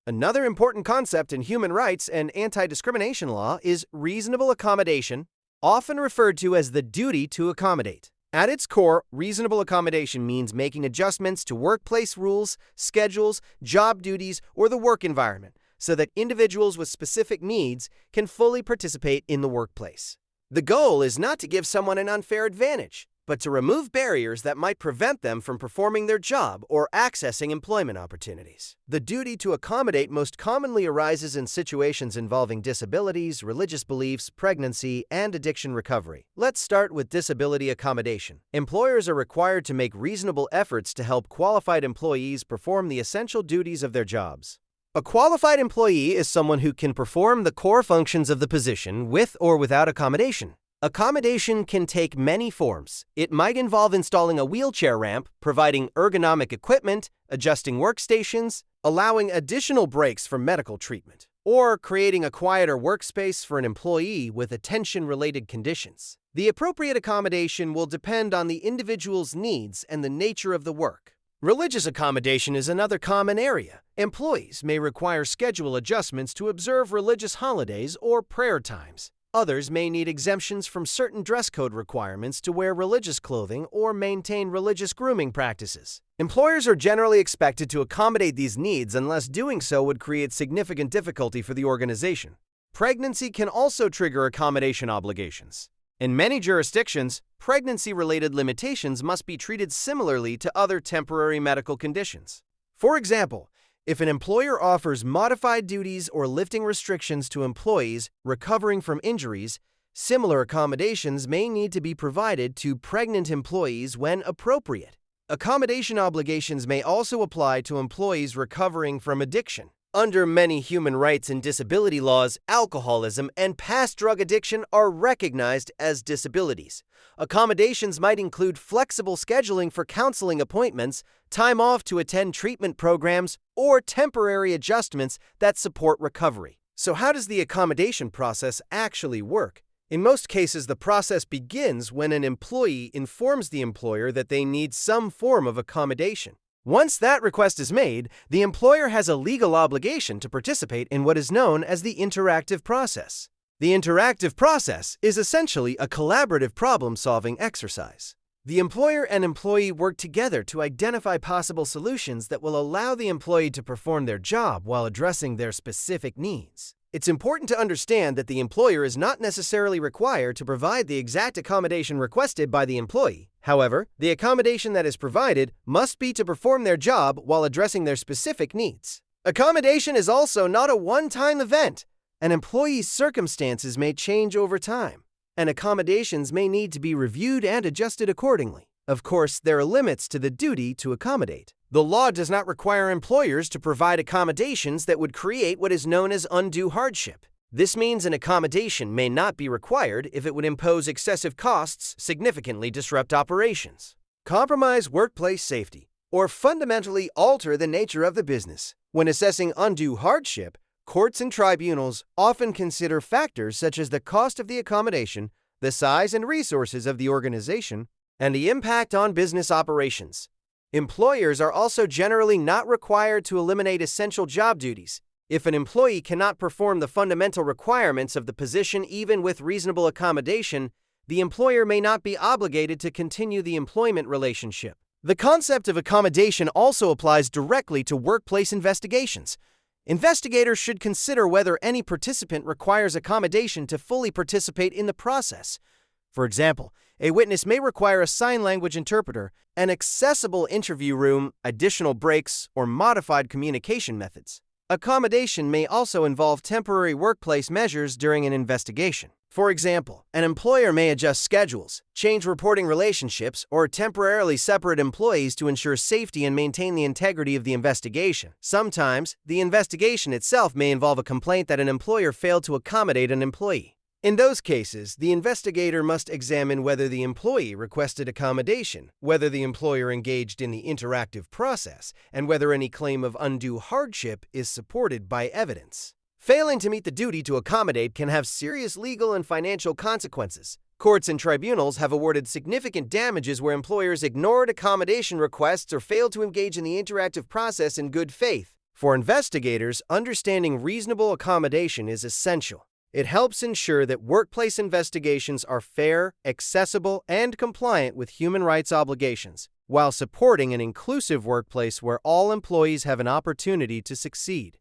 Another important concept in human rights and anti-discrimination law is reasonable accommodation, often referred to as the duty to accommodate. At its core, reasonable accommodation means making adjustments to workplace rules, schedules, job duties, or the work environment so that individuals with specific needs can fully participate in the workplace. The goal is not to give someone an unfair advantage, but to remove barriers that might prevent them from performing their job or accessing employment opportunities. The duty to accommodate most commonly arises in situations involving disabilities, religious beliefs, pregnancy, and addiction recovery. Let's start with disability accommodation. Employers are required to make reasonable efforts to help qualified employees perform the essential duties of their jobs. A qualified employee is someone who can perform the core functions of the position with or without accommodation. Accommodation can take many forms. It might involve installing a wheelchair ramp, providing ergonomic equipment, adjusting workstations, allowing additional breaks for medical treatment, or creating a quieter workspace for an employee with attention-related conditions. The appropriate accommodation will depend on the individual's needs and the nature of the work. Religious accommodation is another common area. Employees may require schedule adjustments to observe religious holidays or prayer times. Others may need exemptions from certain dress code requirements to wear religious clothing or maintain religious grooming practices. Employers are generally expected to accommodate these needs unless doing so would create significant difficulty for the organization. Pregnancy can also trigger accommodation obligations. In many jurisdictions, pregnancy-related limitations must be treated similarly to other temporary medical conditions. For example, if an employer offers modified duties or lifting restrictions to employees recovering from injuries, similar accommodations may need to be provided to pregnant employees when appropriate. Accommodation obligations may also apply to employees recovering from addiction. Under many human rights and disability laws, alcoholism and past drug addiction are recognized as disabilities. Accommodations might include flexible scheduling for counseling appointments, time off to attend treatment programs, or temporary adjustments that support recovery. So how does the accommodation process actually work? In most cases, the process begins when an employee informs the employer that they need some form of accommodation. Once that request is made, the employer has a legal obligation to participate in what is known as the interactive process. The interactive process is essentially a collaborative problem-solving exercise. The employer and employee work together to identify possible solutions that will allow the employee to perform their job while addressing their specific needs. It's important to understand that the employer is not necessarily required to provide the exact accommodation requested by the employee. However, the accommodation that is provided must be to perform their job while addressing their specific needs. Accommodation is also not a one-time event. An employee's circumstances may change over time, and accommodations may need to be reviewed and adjusted accordingly. Of course, there are limits to the duty to accommodate. The law does not require employers to provide accommodations that would create what is known as undue hardship. This means an accommodation may not be required if it would impose excessive costs, significantly disrupt operations, compromise workplace safety, or fundamentally alter the nature of the business. When assessing undue hardship, courts and tribunals often consider factors such as the cost of the accommodation, the size and resources of the organization, and the impact on business operations. Employers are also generally not required to eliminate essential job duties. If an employee cannot perform the fundamental requirements of the position even with reasonable accommodation, the employer may not be obligated to continue the employment relationship. The concept of accommodation also applies directly to workplace investigations. Investigators should consider whether any participant requires accommodation to fully participate in the process. For example, a witness may require a sign language interpreter, an accessible interview room, additional breaks, or modified communication methods. Accommodation may also involve temporary workplace measures during an investigation. For example, an employer may adjust schedules, change reporting relationships, or temporarily separate employees to ensure safety and maintain the integrity of the investigation. Sometimes, the investigation itself may involve a complaint that an employer failed to accommodate an employee. In those cases, the investigator must examine whether the employee requested accommodation, whether the employer engaged in the interactive process, and whether any claim of undue hardship is supported by evidence. Failing to meet the duty to accommodate can have serious legal and financial consequences. Courts and tribunals have awarded significant damages where employers ignored accommodation requests or failed to engage in the interactive process in good faith. For investigators, understanding reasonable accommodation is essential. It helps ensure that workplace investigations are fair, accessible, and compliant with human rights obligations, while supporting an inclusive workplace where all employees have an opportunity to succeed.